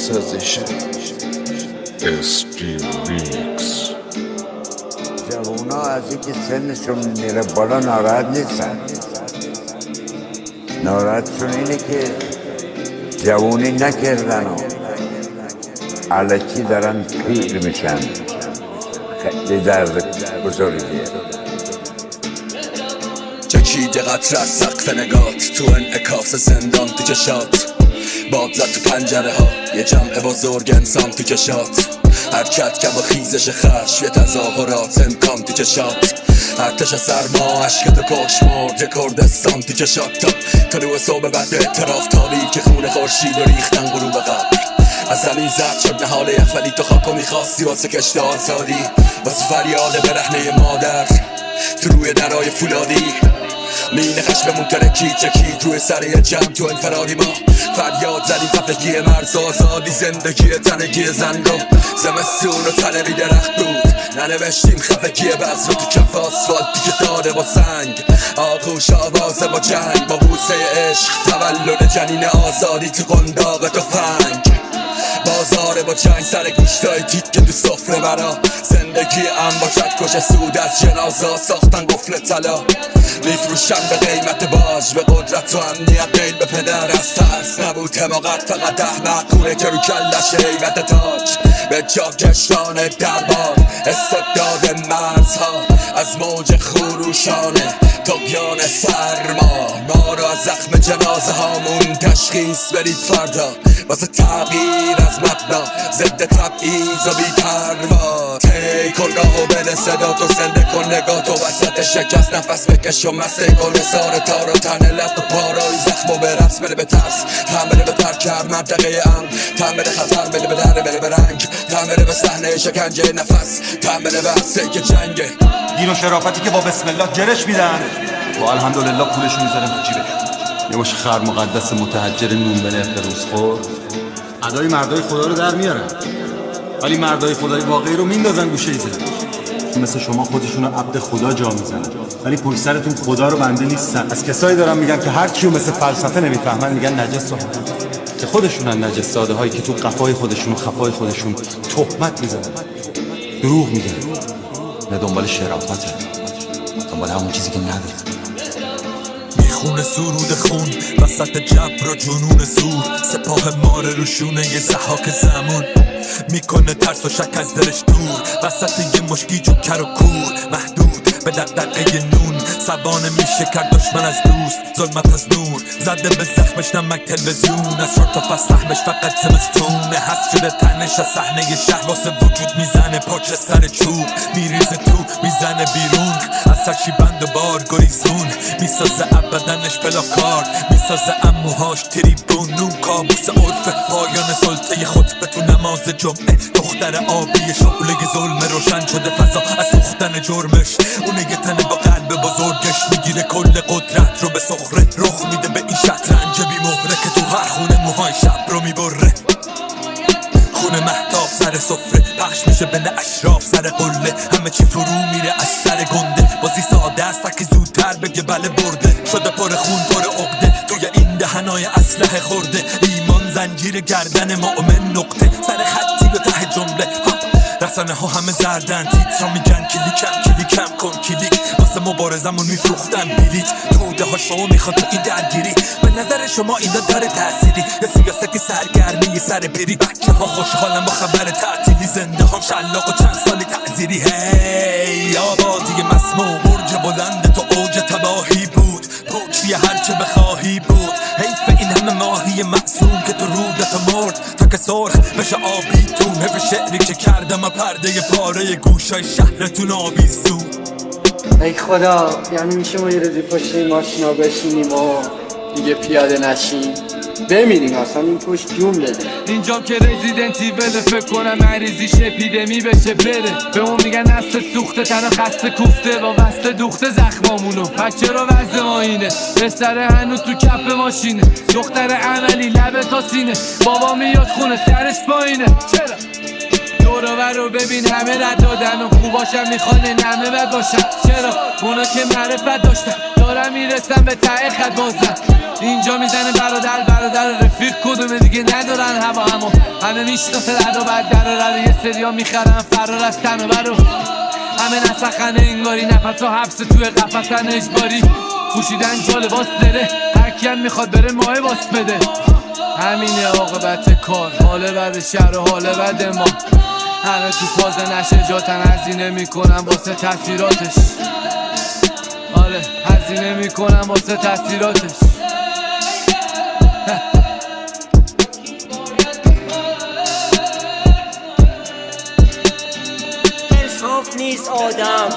آهنگسازیشه استریم ریمیکس. جوونا از اینکه سنشون میره بالا ناراحت نیستن، ناراحتشون اینه که جوونی نکردن و علکی دارن پیر میشن. خیلی درد بزرگیه. چکید قطر از سقف نگات، تو انعکاس زندان تو چشات، باد زد تو پنجره ها یه جمع بزرگ انسان تو کشات، حرکت که با خیزش خشم یه تظاهرات امکان تو چشات، ارتش سرما عشق تو کش مرد یه کردستان تو چشات، تا طلوع صبح بعد اعتراف تابی که خون خورشید و ریختن غروب قبل، از زمین زرد شد نهال یخ ولی تو خاکو میخواستی واسه کشت آزادی، واسه فریاد برهنه مادر تو روی درای فولادی، مین خشممون ترکی چکید روی سر یه جمع تو انفرادی، ما فریاد زدیم خفگی مرز آزادی، زندگی تنگی زن رو زمستون و تنبی درخت بود، ننوشتیم خفگی بز رو تو کف آسفالتی که داده با سنگ، آغوش آوازه با جنگ، با بوسه عشق تولد جنین آزادی تو قنداق تفنگ، بازاره با جنگ سر گوشتای تیکه تو سفره برا، زندگی ام با کش سود از جنازه ساختن قفل طلا، میفروشن به قیمت باج به قدرت و امنیت قیل به پدر، از ترس نبود حماقت فقط احمق خونه که رو کلش هیبت تاج، به جا کشتان دربار استبداد مرزها، از موج خروشانه طغیان سرما، ما رو از زخم جنازه هامون تشخیص بدید فردا، واسه تغییر از مبنا ضد تبعیض و بی‌پروا، تی کن راه و بده صدا تو زنده کن نگاه تو وسط شکست، نفس بکش و مسته کن سار تار و تن لفت و پارای زخم و برقص، بده به ترس تن بده به ترکر منطقه امن، تن بده خطر بده به در بده به رنگ، تن بده به صحنه شکنجه نفس، تن بده به عرصه که جنگه، دین و شرافتی که با بسم الله جرش میدن با الحمدلله پولشو میذارن تو جیبشون، یه باشه خر مقدس متحجر نون به نرخ روزخور ادای مردای خدا رو در میارن، ولی مردای خدای واقعی رو میندازن گوشه زن، مثل شما خودشونو عبد خدا جا میزنن ولی پشت سرتون خدا رو بنده نیستن. از کسایی دارن میگن که هر کیو مثل فلسفه نمیفهمن میگن نجس و که خودشونن نجس ساده هایی که تو قفای خودشون و خفای خودشون تهمت میزنن، دروغ میگن، نه دنبال شرافته، دنبال همون چیزی که نداره، میخونه سرود خون وسط جبر و جنون زور، سپاه ماره روشونه یه زحاک زمون، میکنه ترس و شک از دلش دور، وسط یه مشکی جوکر و کور، محدود به دقدقه نون، سبانه میشه کرد دشمن از دوست، ظلمت از نور زده به زخمش نمک تلویزیون، از شرط تا پس سهمش فقط زمستونه، هست شده تنش از صحنه شهر واسه وجود میزنه پاچه سر چوب، میریزه تو میزنه بیرون، از سرشی بند و بار گریزون، میسازه ابدنش پلاکار، میسازه اموهاش تریبون، نون کابوس عرف پایان سلطه خطبه تو نماز جمعه، دختر آبی شعله ظلم روشن شده فضا از سوختن جرمش، اونه یه تنه با قلب بزرگش میگیره کل قدرت رو به سخره، رخ میده به این شطرنج بی مهره که تو هر خونه موهای شب رو میبره، خونه مهتاب سر سفره پخش میشه بین اشراف سر قله، همه چی فرو میره از سر گنده، بازی ساده است که زودتر بگه بله برده، شده پر خون پر عقده توی این دهنای اسلحه خورده، ایمان زنجیر گردن مؤمن نقطه سر خطی و ته جمله، رسانه ها همه زردن تیترا میگن کلیکم کن کلیک، واسه مبارزمون میفروختن بلیت، توده ها شما میخواد تو این درگیری، به نظر شما اینا داره تأثیری، یه سیاستی سرگرمی سر بری، بچه ها خوشحالن با خبر تعطیلی، زنده هم شلاق و چند سالی تعذیری، هی آبادی مسموم برج بلند تو اوج تباهی بود، پوچی هرچه بخواهی بود، حیف این همه ماهی معصوم که تو رودت مرد تا که سرخ بشه آبیتون، حیف شعری که کردم پرده پاره گوشای شهرتون آویزون. ای خدا، یعنی میشه ما یه روزی پشت این ماشینا بشینیم و دیگه پیاده نشیم بمیریم، اصلا این پشت جون بده. اینجام که رزیدنتی بده فکر کنم مریضیش اپیدمی بشه بره، به اون میگن نسل سوخته تنها خسته کوفته با وسته دوخته زخمامونو، پس چرا وضع ما اینه؟ بستر هنوز تو کف ماشینه، دختر عملی لبه تا سینه، بابا میاد خونه سرش پایینه، چرا؟ دورور رو ببین همه رد دادن و خوباشم میخوانه نمه بد باشن، چرا؟ اونا که معرفت داشتن دارم میرسم به ته خط بازم. اینجا میزنه برادر رفیق کدومه دیگه ندارن هوا همه میشناسه رد و بد در یه سریا میخرن فرار از تن و برو همه نسخنه انگاری نفس و حبس توی قفصن اجباری پوشیدن جا لباس زره هرکی هم میخواد بره ماه باس بده. همینه عاقبت کار حال بد شهر و حال بد ما همه تو فاز نشجاتن هزینه میکنن واسه تاثیراتش. آره هزینه میکنن واسه تاثیراتش. انصاف نیست آدم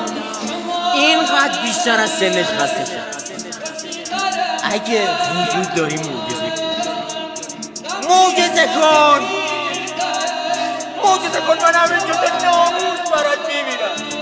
اینقدر بیشتر از سنش خسته شد. اگه وجود داری معجزه کن من همه جده ناموس برات میمیرم.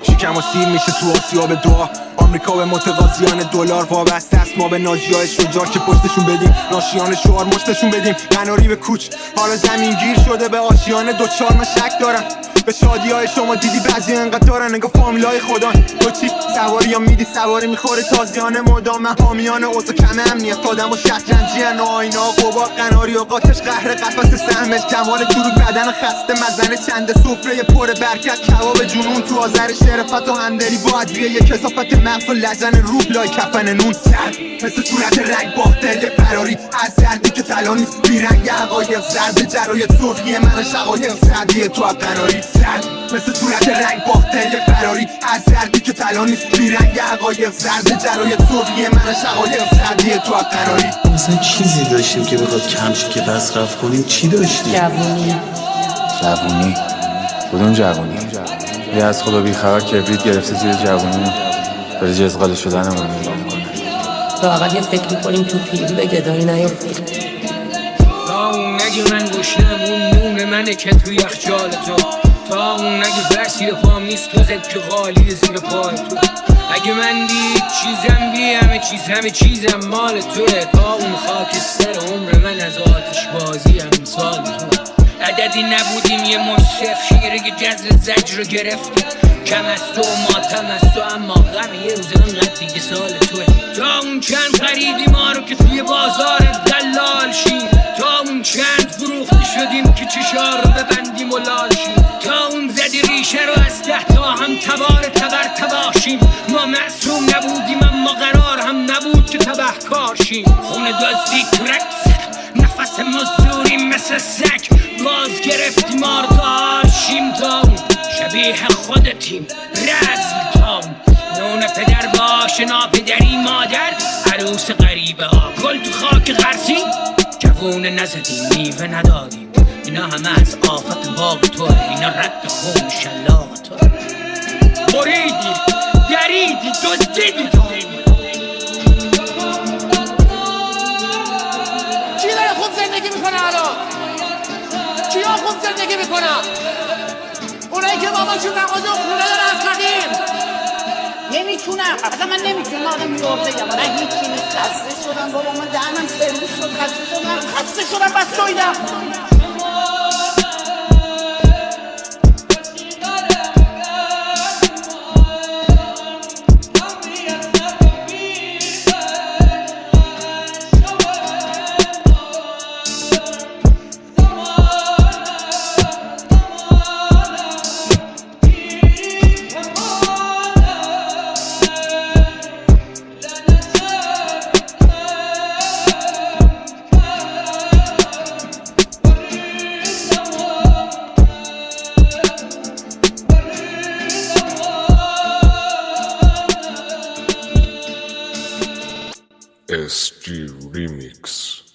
شکم و سیر میشه تو آسیاب دعا آمریکا به متقاضیان دلار وابسته است ما به ناجیای شجاع که پشتشون بدیم ناشیان شعار مشتشون بدیم قناری به کوچ حالا زمین گیر شده به آشیانه دوچار من شک دارم به شادی های شما دیدی بعضی انقدر دارن انگاه فامیلای خدا تو چی سواری یا میدی سواری میخوره تازیانه مدام حامیان اوضاع کم امنیت آدم و شطرنجی ان و آینا قبار قناری و قاتش قهر قفس سهمش جمال چروک بدن خسته مزنه چنده سفره پر برکت کباب جنون تو آذر شرفت و همدلی با ادویه یک کثافت مغز و لجن روح لای کفن نون سر مثل صورت رنگ باخته یه فراری از سردی که طلا نیست بیرنگ حقایق زرد جرای سرخی من شقایق سردی تو قناری سر مثل صورت رنگ باخته یه فراری از سردی که طلا نیست بیرنگ حقایق زرد جرای سرخی من شقایق سردی تو قناری. مثلا چیزی داشتیم که بخواد کم شه که مصرف کنیم چی داشتیم؟ جوونی کدوم جوونی؟ یه از خدا بیخبر کبریت گرفته زیر جوونی داره جزغاله شدنمون نگاه میکنه. لااقل یه فکر میکنیم تو پیری به گدایی نیفتیم. تا اون نگه من گشنم اون نون منه که تو یخچال تو تا اون نگه بر سیر پام نیست تو زد که غالی زیر پای تو اگه من دید چیزم بی همه چیزم مال توه تا اون خاک سر عمر من از آتش بازی امثال تو عددی نبودیم یه مشرف شیره که جزر زجر رو گرفتیم کم از تو و ماتم از تو اما غم یه روز انقدر دیگه سال توه تا اون چند خریدی ما رو که توی بازار دلال شیم تا اون چند فروختی شدیم که چشار رو ببندیم و لال شیم تا اون زدی ریشه رو از 10 تا هم تبار تباشیم ما معصوم نبودیم اما قرار هم نبود که تبهکار شیم خونه دزدی تو رقص نفس مزدوری مثل سگ باز گرفتیم آرداشیم تا اون شبیه خودتیم رزل تا اون نون پدر باشه ناپدری مادر عروس غریبه ها گل تو خاک قرصی جوون نزدیم میوه ندادیم اینا همه از آفت باغ توه اینا رد خون شلاق توه بریدی دریدی دزدیدی تو کی داره خوب زندگی میکنه الان؟ کیا خوب زندگی میکنن؟ اونایی که باباشون مغازه و خونه دارن از قدیم نمیتونم اصلا من نمیتونم آدم میورده من هیچی نیست خسته شدم بابا من دهنم سرویس شد خسته شدم بس دویدم SG Remix.